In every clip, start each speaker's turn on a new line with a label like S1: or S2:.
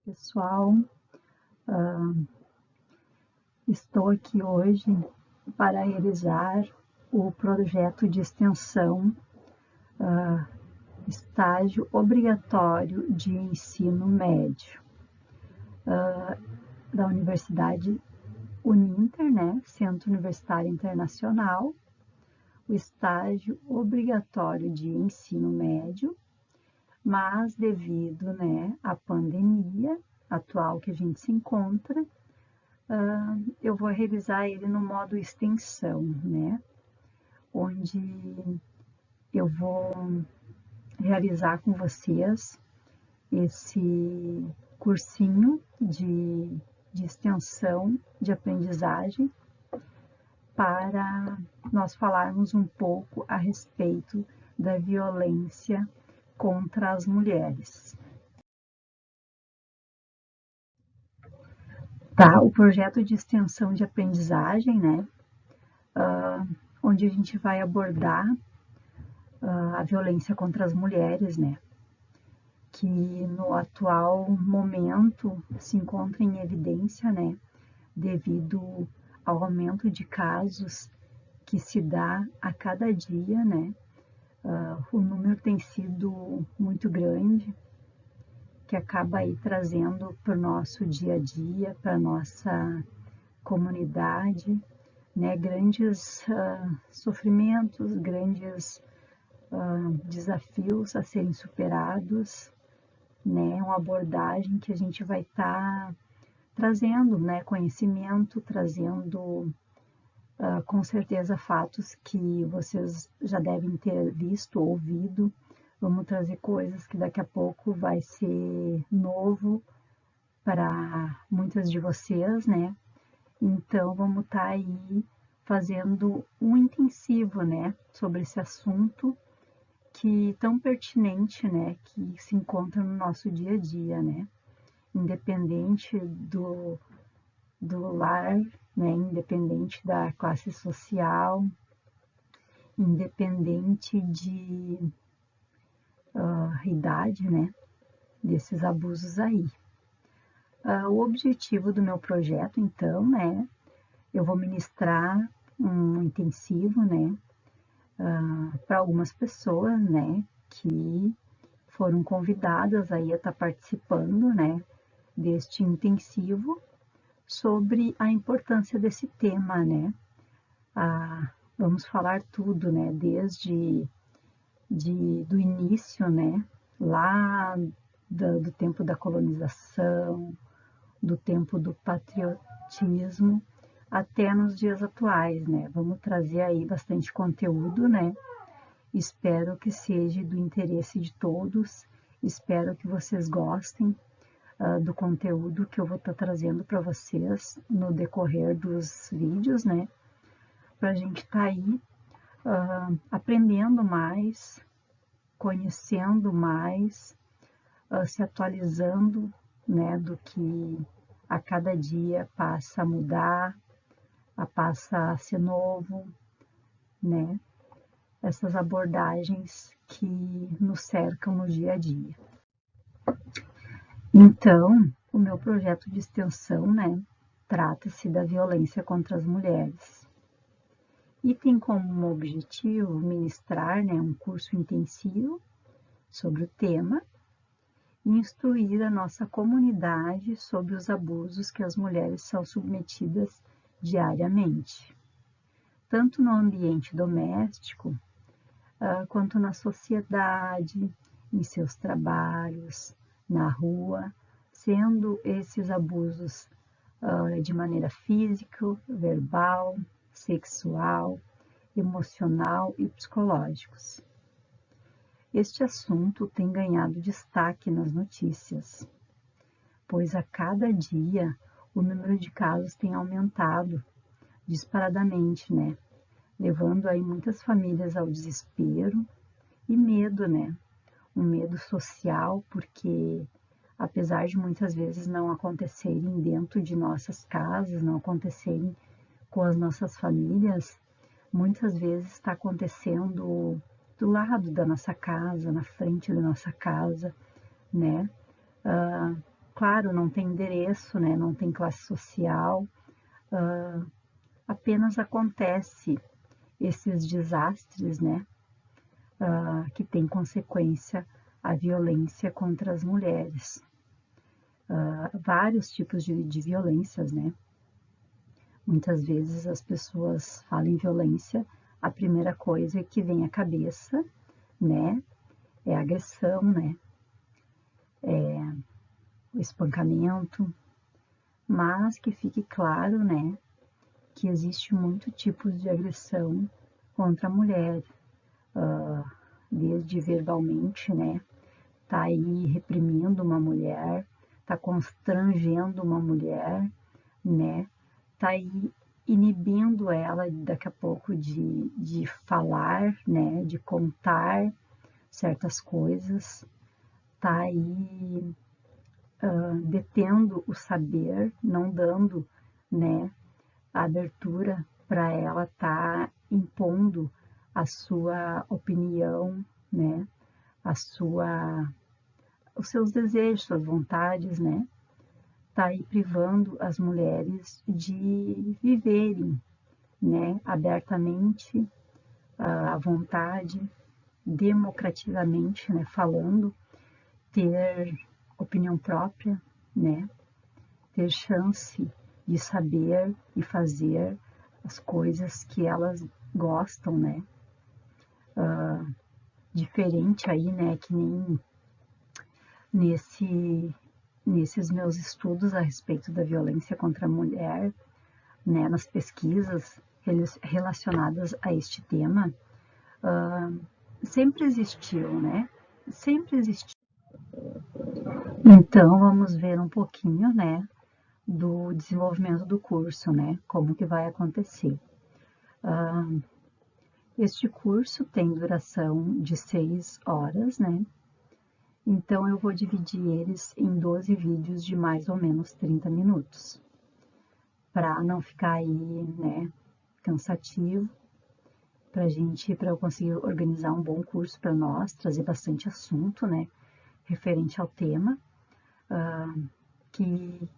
S1: Pessoal, estou aqui hoje para realizar o projeto de extensão estágio obrigatório de ensino médio da Universidade Uninter, né, Centro Universitário Internacional, o estágio obrigatório de ensino médio, mas devido, né, à pandemia atual que a gente se encontra, eu vou realizar ele no modo extensão, né, onde eu vou realizar com vocês esse cursinho de extensão de aprendizagem para nós falarmos um pouco a respeito da violência contra as mulheres. Tá, o projeto de extensão de aprendizagem, né, onde a gente vai abordar a violência contra as mulheres, né, que no atual momento se encontra em evidência, né, devido ao aumento de casos que se dá a cada dia, né, o número tem sido muito grande, que acaba aí trazendo para o nosso dia a dia, para a nossa comunidade, né, grandes sofrimentos, grandes desafios a serem superados, né, uma abordagem que a gente vai estar trazendo, né, conhecimento, trazendo com certeza fatos que vocês já devem ter visto, ouvido. Vamos trazer coisas que daqui a pouco vai ser novo para muitas de vocês, né? Então vamos estar aí fazendo um intensivo, né, sobre esse assunto que tão pertinente, né, que se encontra no nosso dia a dia, né? Independente do lar, né, independente da classe social, independente de idade, né, desses abusos aí. O objetivo do meu projeto, então, né, eu vou ministrar um intensivo, né, para algumas pessoas, né, que foram convidadas aí a estar participando, né, deste intensivo sobre a importância desse tema, né. Vamos falar tudo, né, desde do início, né, lá do tempo da colonização, do tempo do patriotismo, até nos dias atuais, né? Vamos trazer aí bastante conteúdo, né? Espero que seja do interesse de todos, espero que vocês gostem do conteúdo que eu vou estar trazendo para vocês no decorrer dos vídeos, né? Para a gente estar aí aprendendo mais, conhecendo mais, se atualizando, né, do que a cada dia passa a mudar, passa a ser novo, né? Essas abordagens que nos cercam no dia a dia. Então, o meu projeto de extensão, né, trata-se da violência contra as mulheres. E tem como objetivo ministrar, né, um curso intensivo sobre o tema e instruir a nossa comunidade sobre os abusos que as mulheres são submetidas diariamente, tanto no ambiente doméstico, quanto na sociedade, em seus trabalhos, na rua, sendo esses abusos de maneira física, verbal, sexual, emocional e psicológicos. Este assunto tem ganhado destaque nas notícias, pois a cada dia o número de casos tem aumentado disparadamente, né? Levando aí muitas famílias ao desespero e medo, né? Um medo social, porque apesar de muitas vezes não acontecerem dentro de nossas casas, não acontecerem com as nossas famílias, muitas vezes está acontecendo do lado da nossa casa, na frente da nossa casa, né? claro, não tem endereço, né? Não tem classe social, apenas acontece esses desastres, né? Que tem consequência a violência contra as mulheres. Vários tipos de violências, né? Muitas vezes as pessoas falam em violência, a primeira coisa que vem à cabeça, né, é a agressão, né, é o espancamento, mas que fique claro, né, que existe muito tipos de agressão contra a mulher, desde verbalmente, né, tá aí reprimindo uma mulher, tá constrangendo uma mulher, né, tá aí inibindo ela daqui a pouco de falar, né, de contar certas coisas, tá aí detendo o saber, não dando, né, a abertura para ela estar impondo a sua opinião, né, os seus desejos, suas vontades, né, tá aí privando as mulheres de viverem, né, abertamente, à vontade, democraticamente, né, falando, ter opinião própria, né, ter chance de saber e fazer as coisas que elas gostam, né, diferente aí, né, que nem nesses meus estudos a respeito da violência contra a mulher, né, nas pesquisas relacionadas a este tema, sempre existiu, né? Sempre existiu. Então, vamos ver um pouquinho, né, do desenvolvimento do curso, né? Como que vai acontecer. Este curso tem duração de 6 horas, né? Então, eu vou dividir eles em 12 vídeos de mais ou menos 30 minutos. Para não ficar aí, né, cansativo, para eu conseguir organizar um bom curso para nós, trazer bastante assunto, né, referente ao tema,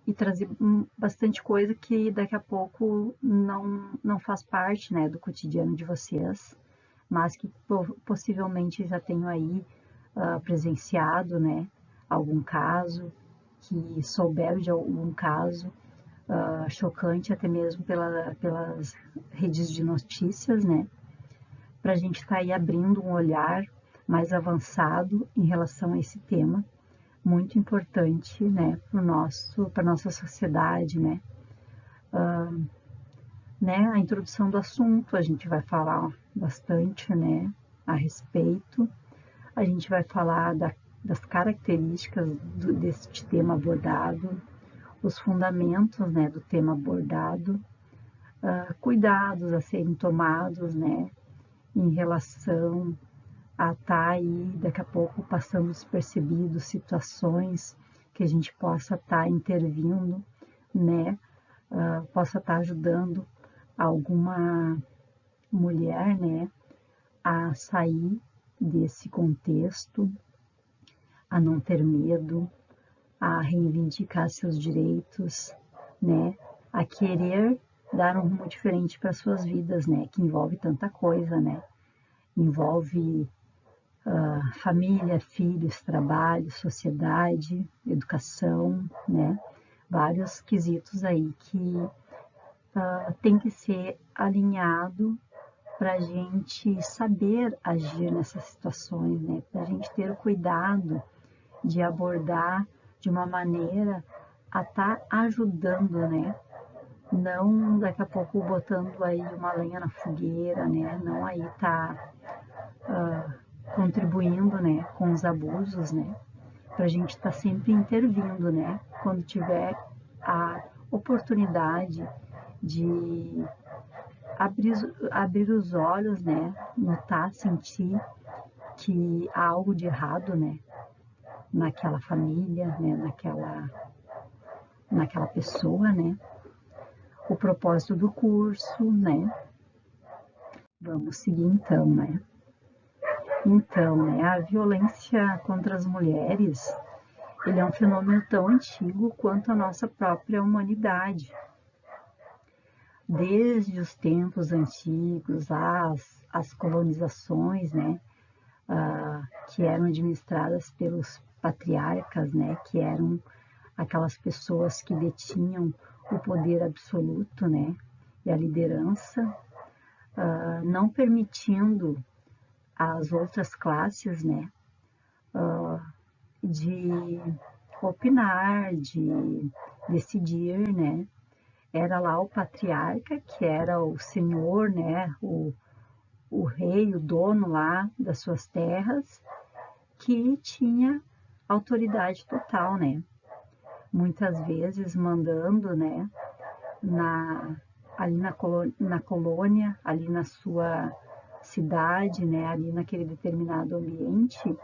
S1: e trazer bastante coisa que daqui a pouco não faz parte, né, do cotidiano de vocês, mas que possivelmente já tenho aí presenciado, né, algum caso, que souberam de algum caso chocante, até mesmo pelas redes de notícias, né, para a gente estar aí abrindo um olhar mais avançado em relação a esse tema, muito importante, né, para nossa sociedade, né. A introdução do assunto, a gente vai falar bastante, né, a respeito. A gente vai falar das características deste tema abordado, os fundamentos, né, do tema abordado, cuidados a serem tomados, né, em relação a estar aí daqui a pouco passando despercebido situações que a gente possa estar intervindo, né, possa estar ajudando alguma mulher, né, a sair desse contexto, a não ter medo, a reivindicar seus direitos, né, a querer dar um rumo diferente para suas vidas, né, que envolve tanta coisa, né, envolve família, filhos, trabalho, sociedade, educação, né, vários quesitos aí que tem que ser alinhado para a gente saber agir nessas situações, né, para a gente ter o cuidado de abordar de uma maneira a estar ajudando, né? Não daqui a pouco botando aí uma lenha na fogueira, né? Não aí tá contribuindo, né, com os abusos, né? Para a gente estar sempre intervindo, né? Quando tiver a oportunidade de abrir os olhos, né? Notar, sentir que há algo de errado, né? Naquela família, né? Naquela pessoa, né? O propósito do curso, né? Vamos seguir então, né? Então, né? A violência contra as mulheres, ele é um fenômeno tão antigo quanto a nossa própria humanidade. Desde os tempos antigos, as colonizações, né, que eram administradas pelos patriarcas, né, que eram aquelas pessoas que detinham o poder absoluto, né, e a liderança, não permitindo às outras classes, né, de opinar, de decidir, né. Era lá o patriarca, que era o senhor, né, o rei, o dono lá das suas terras, que tinha autoridade total, né? Muitas vezes mandando, né, ali na colônia, ali na sua cidade, né, ali naquele determinado ambiente,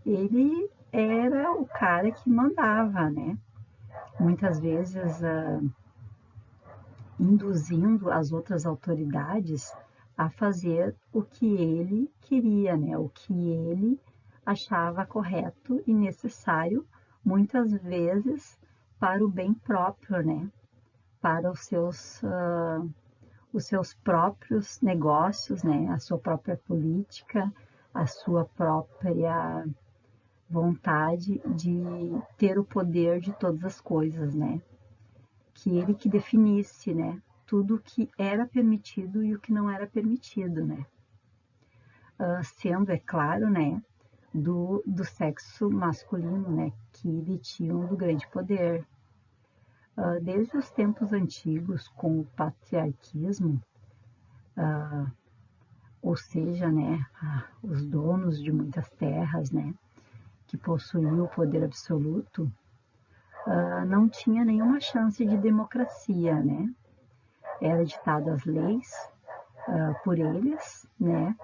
S1: ele era o cara que mandava, né? Muitas vezes induzindo as outras autoridades a fazer o que ele queria, né? O que ele achava correto e necessário, muitas vezes para o bem próprio, né? Para os seus próprios negócios, né? A sua própria política, a sua própria vontade de ter o poder de todas as coisas, né? Que ele que definisse, né? Tudo o que era permitido e o que não era permitido, né? Sendo, é claro, né? Do sexo masculino, né? Que detinham do grande poder. Desde os tempos antigos, com o patriarquismo, ou seja, né? Os donos de muitas terras, né? Que possuíam o poder absoluto, não tinha nenhuma chance de democracia, né? Era ditada as leis por eles, né?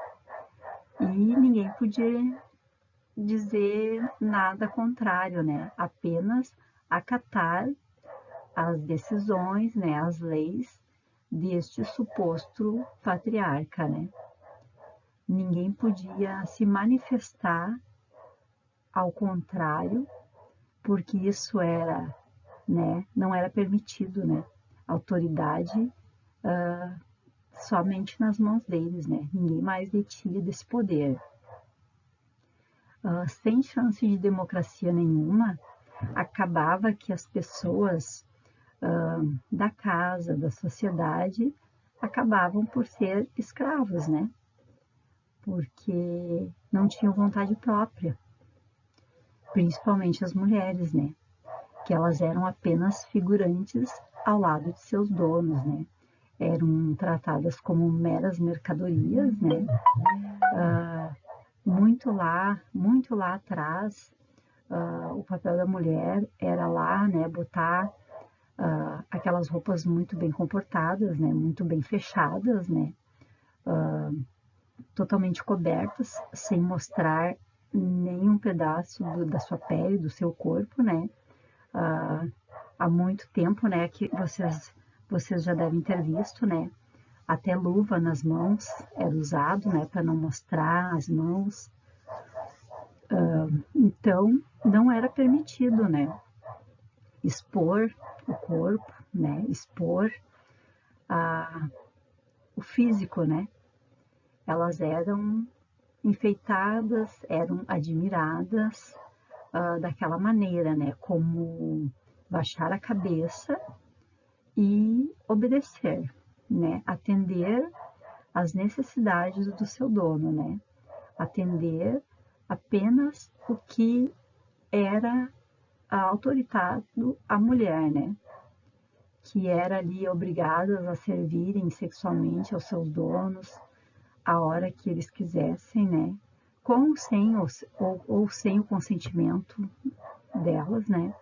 S1: E ninguém podia dizer nada contrário, né? Apenas acatar as decisões, né? As leis deste suposto patriarca, né? Ninguém podia se manifestar ao contrário, porque isso era, né? Não era permitido, né? Autoridade somente nas mãos deles, né? Ninguém mais detinha desse poder. Sem chance de democracia nenhuma, acabava que as pessoas da casa, da sociedade, acabavam por ser escravos, né? Porque não tinham vontade própria, principalmente as mulheres, né? Que elas eram apenas figurantes ao lado de seus donos, né? Eram tratadas como meras mercadorias, né? Muito lá atrás, o papel da mulher era lá, né, botar aquelas roupas muito bem comportadas, né, muito bem fechadas, né, totalmente cobertas, sem mostrar nenhum pedaço da sua pele, do seu corpo, né. Há muito tempo, né, que vocês já devem ter visto, né, até luva nas mãos era usado, né, para não mostrar as mãos. Então, não era permitido, né, expor o corpo, né, expor o físico, né. Elas eram enfeitadas, eram admiradas daquela maneira, né, como baixar a cabeça e obedecer, né, atender às necessidades do seu dono, né, atender apenas o que era autoritado à mulher, né, que era ali obrigadas a servirem sexualmente aos seus donos a hora que eles quisessem, né, com ou sem o consentimento delas, né,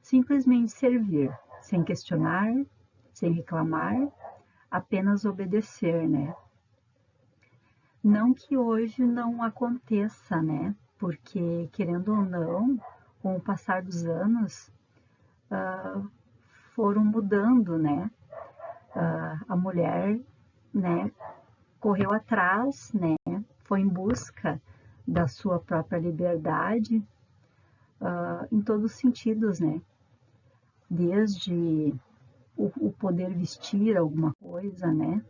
S1: simplesmente servir, sem questionar, sem reclamar, apenas obedecer, né. Não que hoje não aconteça, né, porque querendo ou não, com o passar dos anos, foram mudando, né, a mulher, né, correu atrás, né, foi em busca da sua própria liberdade, em todos os sentidos, né? Desde o poder vestir alguma coisa, né?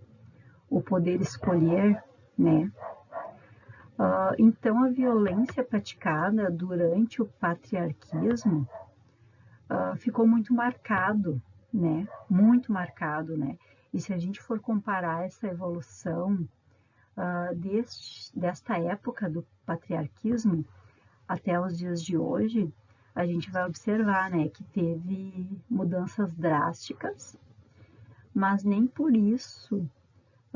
S1: O poder escolher, né? Então, a violência praticada durante o patriarquismo ficou muito marcado, né? Muito marcado, né? E se a gente for comparar essa evolução desta época do patriarquismo até os dias de hoje, a gente vai observar, né, que teve mudanças drásticas, mas nem por isso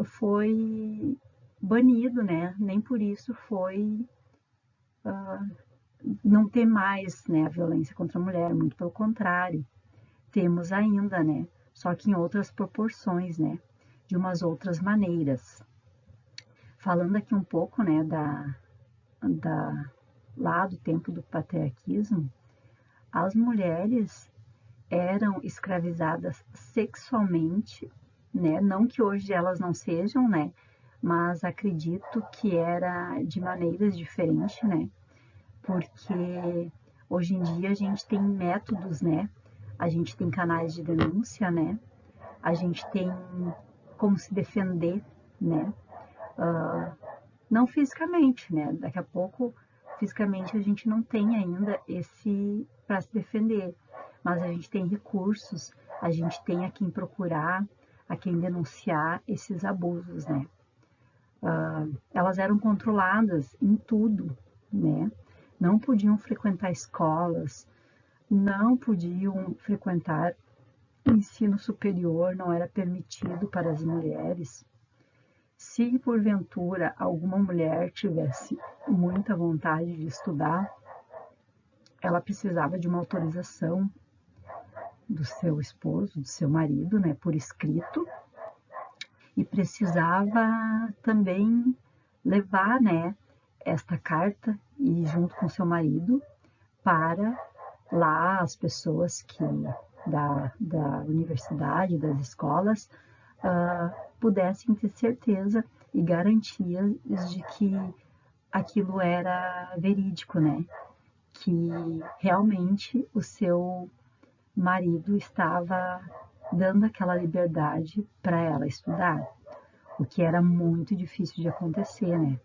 S1: foi banido, né? Nem por isso foi não ter mais, né, a violência contra a mulher, muito pelo contrário. Temos ainda, né? Só que em outras proporções, né? De umas outras maneiras. Falando aqui um pouco, né, lá do tempo do patriarquismo, as mulheres eram escravizadas sexualmente, né? Não que hoje elas não sejam, né? Mas acredito que era de maneiras diferentes, né? Porque hoje em dia a gente tem métodos, né? A gente tem canais de denúncia, né? A gente tem como se defender, né? Não fisicamente, né? Daqui a pouco, fisicamente, a gente não tem ainda esse para se defender, mas a gente tem recursos, a gente tem a quem procurar, a quem denunciar esses abusos, né? Elas eram controladas em tudo, né? Não podiam frequentar escolas, não podiam frequentar ensino superior, não era permitido para as mulheres. Se porventura alguma mulher tivesse muita vontade de estudar, ela precisava de uma autorização do seu esposo, do seu marido, né, por escrito, e precisava também levar, né, esta carta e junto com seu marido para lá as pessoas que da universidade, das escolas, pudessem ter certeza e garantias de que aquilo era verídico, né? Que realmente o seu marido estava dando aquela liberdade para ela estudar, o que era muito difícil de acontecer, né?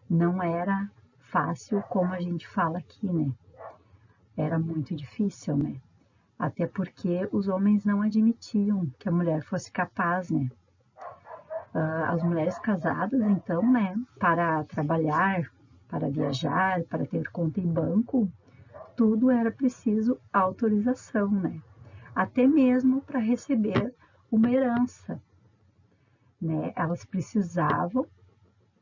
S1: Não era fácil como a gente fala aqui, né? Era muito difícil, né? Até porque os homens não admitiam que a mulher fosse capaz, né? As mulheres casadas, então, né, para trabalhar, para viajar, para ter conta em banco, tudo era preciso autorização, né? Até mesmo para receber uma herança, né? Elas precisavam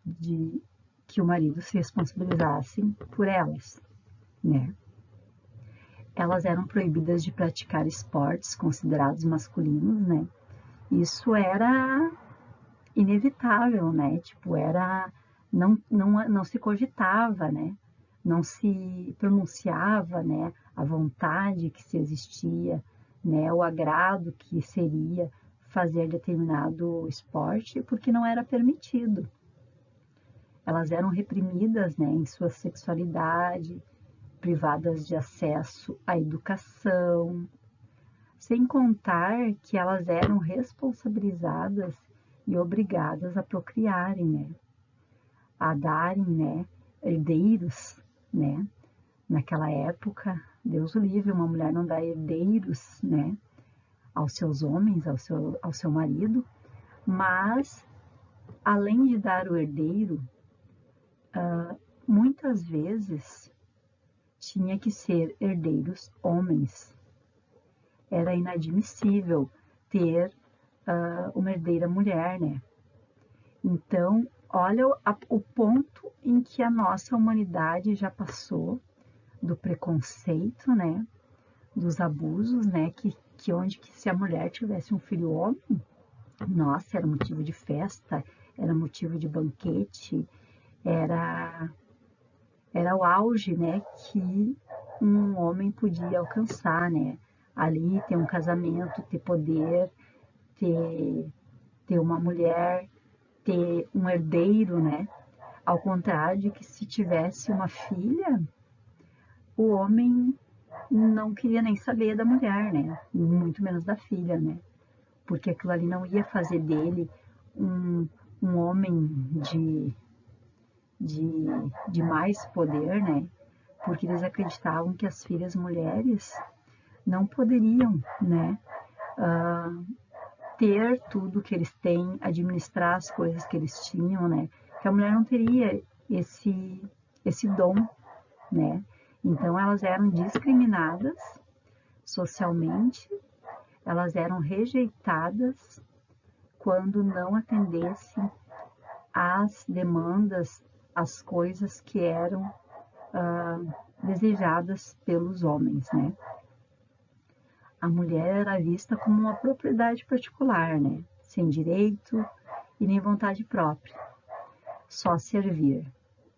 S1: de que o marido se responsabilizasse por elas, né? Elas eram proibidas de praticar esportes considerados masculinos, né? Isso era inevitável, né? Tipo, era não se cogitava, né? Não se pronunciava, né? A vontade que se existia, né? O agrado que seria fazer determinado esporte, porque não era permitido. Elas eram reprimidas, né? Em sua sexualidade, privadas de acesso à educação, sem contar que elas eram responsabilizadas e obrigadas a procriarem, né? A darem, né, herdeiros, né? Naquela época, Deus o livre, uma mulher não dá herdeiros, né, aos seus homens, ao seu marido, mas, além de dar o herdeiro, muitas vezes tinha que ser herdeiros homens. Era inadmissível ter uma herdeira mulher, né? Então, olha o ponto em que a nossa humanidade já passou do preconceito, né? Dos abusos, né? Que onde que se a mulher tivesse um filho homem, nossa, era motivo de festa, era motivo de banquete, era o auge, né? Que um homem podia alcançar, né? Ali ter um casamento, ter poder, ter uma mulher, ter um herdeiro, né? Ao contrário de que se tivesse uma filha, o homem não queria nem saber da mulher, né? Muito menos da filha, né? Porque aquilo ali não ia fazer dele um, um homem de, de mais poder, né? Porque eles acreditavam que as filhas mulheres não poderiam, né? Ter tudo que eles têm, administrar as coisas que eles tinham, né? Que a mulher não teria esse dom, né? Então elas eram discriminadas socialmente, elas eram rejeitadas quando não atendessem às demandas, às coisas que eram desejadas pelos homens, né? A mulher era vista como uma propriedade particular, né? Sem direito e nem vontade própria, só servir.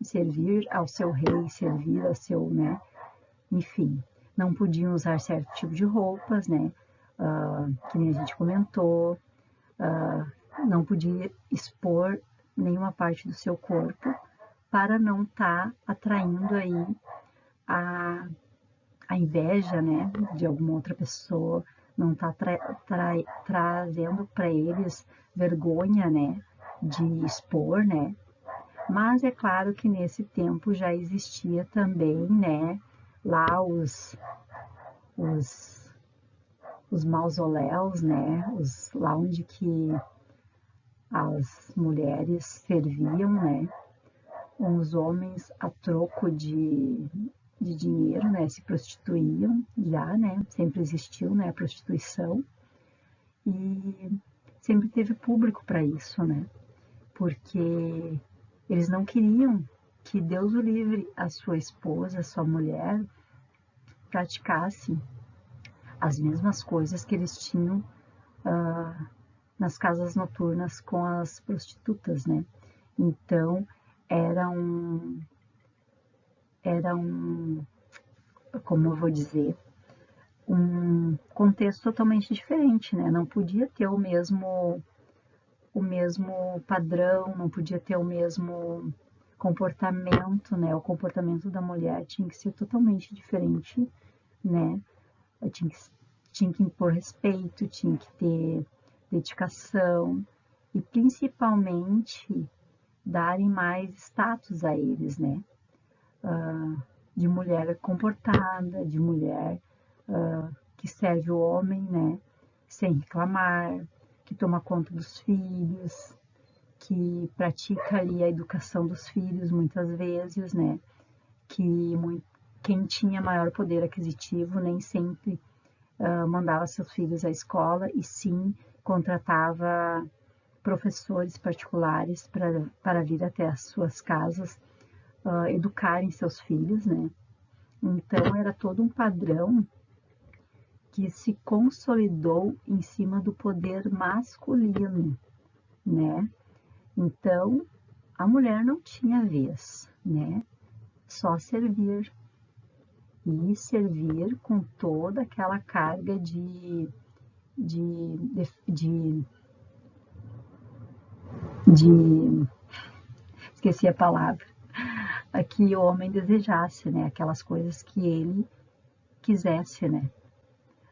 S1: Servir ao seu rei, servir ao seu, né? Enfim, não podiam usar certo tipo de roupas, né? Que nem a gente comentou, não podia expor nenhuma parte do seu corpo para não estar atraindo aí a, a inveja, né, de alguma outra pessoa, não estar trazendo para eles vergonha, né, de expor, né. Mas é claro que nesse tempo já existia também, né, lá os, os mausoléus, né, lá onde que as mulheres serviam, né, os homens a troco de dinheiro, né, se prostituíam já, né, sempre existiu, né, a prostituição e sempre teve público para isso, né, porque eles não queriam que Deus o livre, a sua esposa, a sua mulher, praticasse as mesmas coisas que eles tinham nas casas noturnas com as prostitutas, né. Então, era um, era um, como eu vou dizer, um contexto totalmente diferente, né? Não podia ter o mesmo padrão, não podia ter o mesmo comportamento, né? O comportamento da mulher tinha que ser totalmente diferente, né? Tinha que, tinha que impor respeito, tinha que ter dedicação e principalmente darem mais status a eles, né? De mulher comportada, de mulher que serve o homem, né? Sem reclamar, que toma conta dos filhos, que pratica ali a educação dos filhos muitas vezes, né? Que quem tinha maior poder aquisitivo nem sempre mandava seus filhos à escola e sim contratava professores particulares para vir até as suas casas educarem seus filhos, né? Então era todo um padrão que se consolidou em cima do poder masculino, né? Então a mulher não tinha vez, né? Só servir e servir com toda aquela carga de, de esqueci a palavra, que o homem desejasse, né? Aquelas coisas que ele quisesse, né?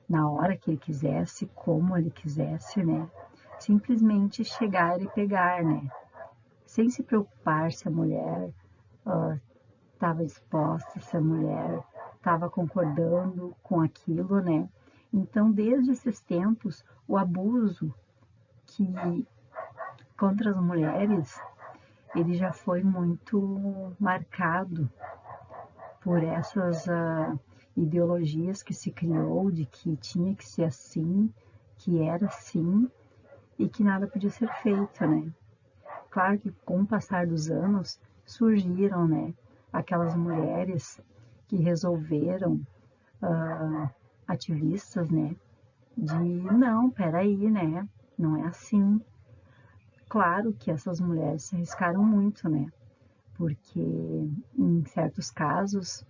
S1: Na hora que ele quisesse, como ele quisesse, né? Simplesmente chegar e pegar, né? Sem se preocupar se a mulher estava disposta, se a mulher estava concordando com aquilo, né? Então, desde esses tempos, o abuso que contra as mulheres, ele já foi muito marcado por essas ideologias que se criou de que tinha que ser assim, que era assim e que nada podia ser feito, né? Claro que com o passar dos anos surgiram, né, aquelas mulheres que resolveram, ativistas, né, de não, peraí, né, não é assim. Claro que essas mulheres se arriscaram muito, né, porque em certos casos,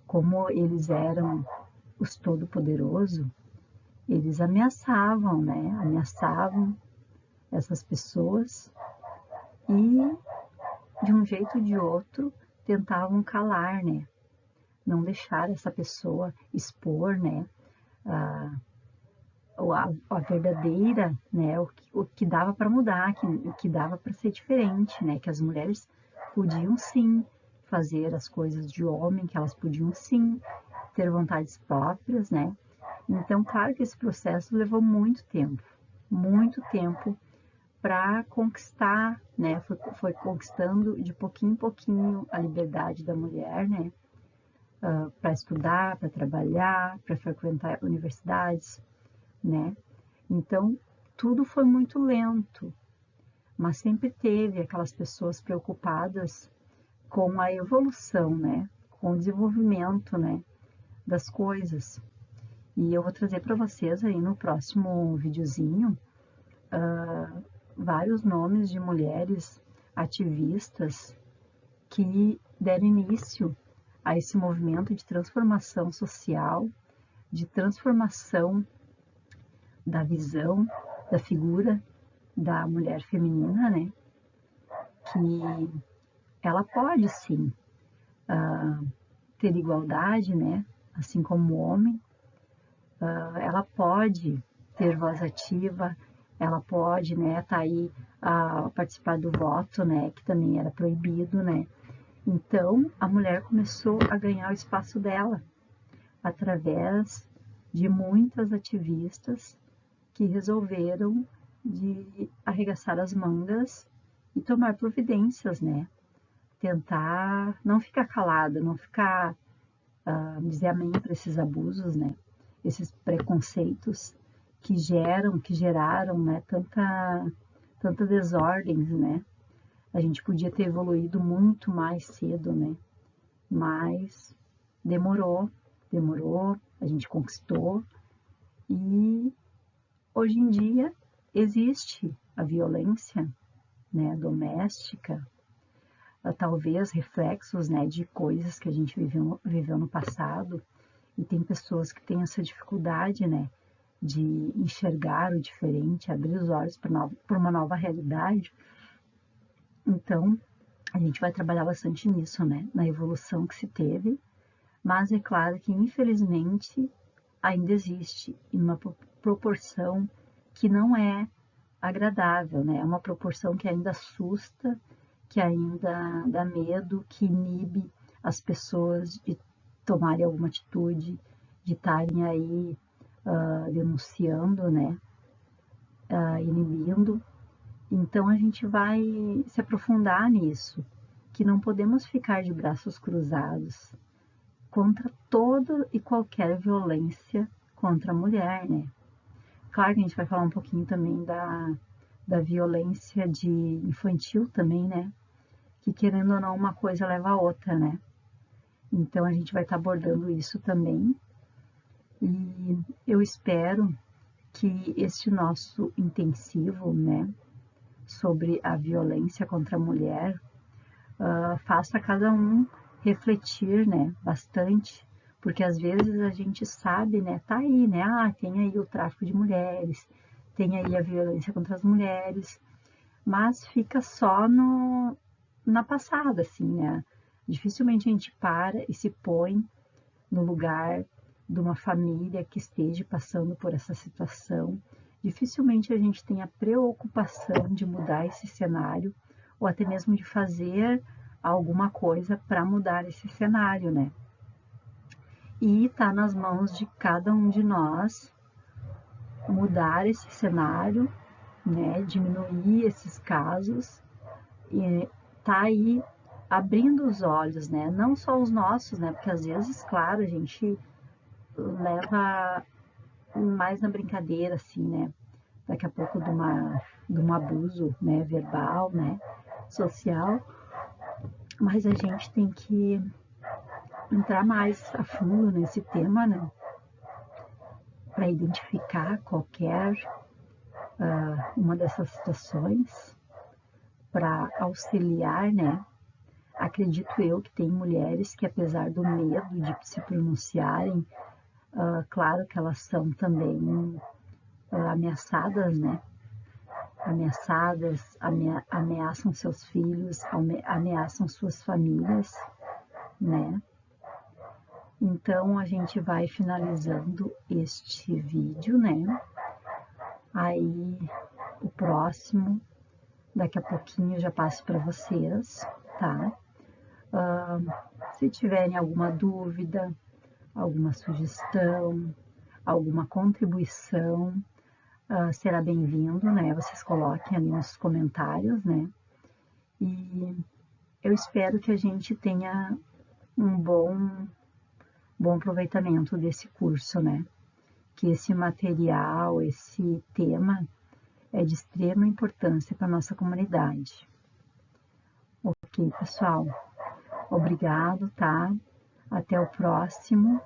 S1: como eles eram os todo-poderoso, eles ameaçavam, né, ameaçavam essas pessoas e de um jeito ou de outro tentavam calar, né, não deixar essa pessoa expor, né, a verdadeira, né, o que dava para mudar, o que dava para ser diferente, né, que as mulheres podiam sim fazer as coisas de homem, que elas podiam sim ter vontades próprias, né. Então, claro que esse processo levou muito tempo para conquistar, né, foi conquistando de pouquinho em pouquinho a liberdade da mulher, né, para estudar, para trabalhar, para frequentar universidades, né? Então, tudo foi muito lento, mas sempre teve aquelas pessoas preocupadas com a evolução, né? Com o desenvolvimento, né? Das coisas. E eu vou trazer para vocês aí no próximo videozinho vários nomes de mulheres ativistas que deram início a esse movimento de transformação social, de transformação da visão, da figura da mulher feminina, né? Que ela pode sim ter igualdade, né? Assim como o homem, ela pode ter voz ativa, ela pode, né? Tá aí a participar do voto, né? Que também era proibido, né? Então a mulher começou a ganhar o espaço dela através de muitas ativistas que resolveram de arregaçar as mangas e tomar providências, né? Tentar não ficar calada, não ficar dizer amém para esses abusos, né? Esses preconceitos que geraram, né? Tanta desordens, né? A gente podia ter evoluído muito mais cedo, né? Mas demorou, a gente conquistou e hoje em dia existe a violência, né, doméstica, talvez reflexos, né, de coisas que a gente viveu no passado, e tem pessoas que têm essa dificuldade, né, de enxergar o diferente, abrir os olhos para uma nova realidade. Então, a gente vai trabalhar bastante nisso, né, na evolução que se teve, mas é claro que infelizmente ainda existe em uma proporção que não é agradável, né? É uma proporção que ainda assusta, que ainda dá medo, que inibe as pessoas de tomarem alguma atitude, de estarem aí denunciando, né? Inibindo. Então a gente vai se aprofundar nisso, que não podemos ficar de braços cruzados contra toda e qualquer violência contra a mulher, né? Claro que a gente vai falar um pouquinho também da violência de infantil também, né? Que querendo ou não, uma coisa leva a outra, né? Então a gente vai estar abordando isso também. E eu espero que este nosso intensivo, né? Sobre a violência contra a mulher, faça cada um refletir, né? Bastante. Porque às vezes a gente sabe, né? Tá aí, né? Tem aí o tráfico de mulheres, tem aí a violência contra as mulheres, mas fica só na passada, assim, né? Dificilmente a gente para e se põe no lugar de uma família que esteja passando por essa situação. Dificilmente a gente tem a preocupação de mudar esse cenário ou até mesmo de fazer alguma coisa para mudar esse cenário, né? E está nas mãos de cada um de nós mudar esse cenário, né? Diminuir esses casos e tá aí abrindo os olhos, né? Não só os nossos, né? Porque às vezes, claro, a gente leva mais na brincadeira, assim, né? Daqui a pouco de um abuso, né? Verbal, né? Social. Mas a gente tem que entrar mais a fundo nesse tema, né? Para identificar qualquer uma dessas situações, para auxiliar, né? Acredito eu que tem mulheres que, apesar do medo de se pronunciarem, claro que elas são também ameaçadas, né? Ameaçadas, ameaçam seus filhos, ameaçam suas famílias, né? Então, a gente vai finalizando este vídeo, né? Aí, o próximo, daqui a pouquinho eu já passo para vocês, tá? Se tiverem alguma dúvida, alguma sugestão, alguma contribuição, será bem-vindo, né? Vocês coloquem ali nos comentários, né? E eu espero que a gente tenha um bom aproveitamento desse curso, né? Que esse material, esse tema é de extrema importância para a nossa comunidade. Ok, pessoal? Obrigado, tá? Até o próximo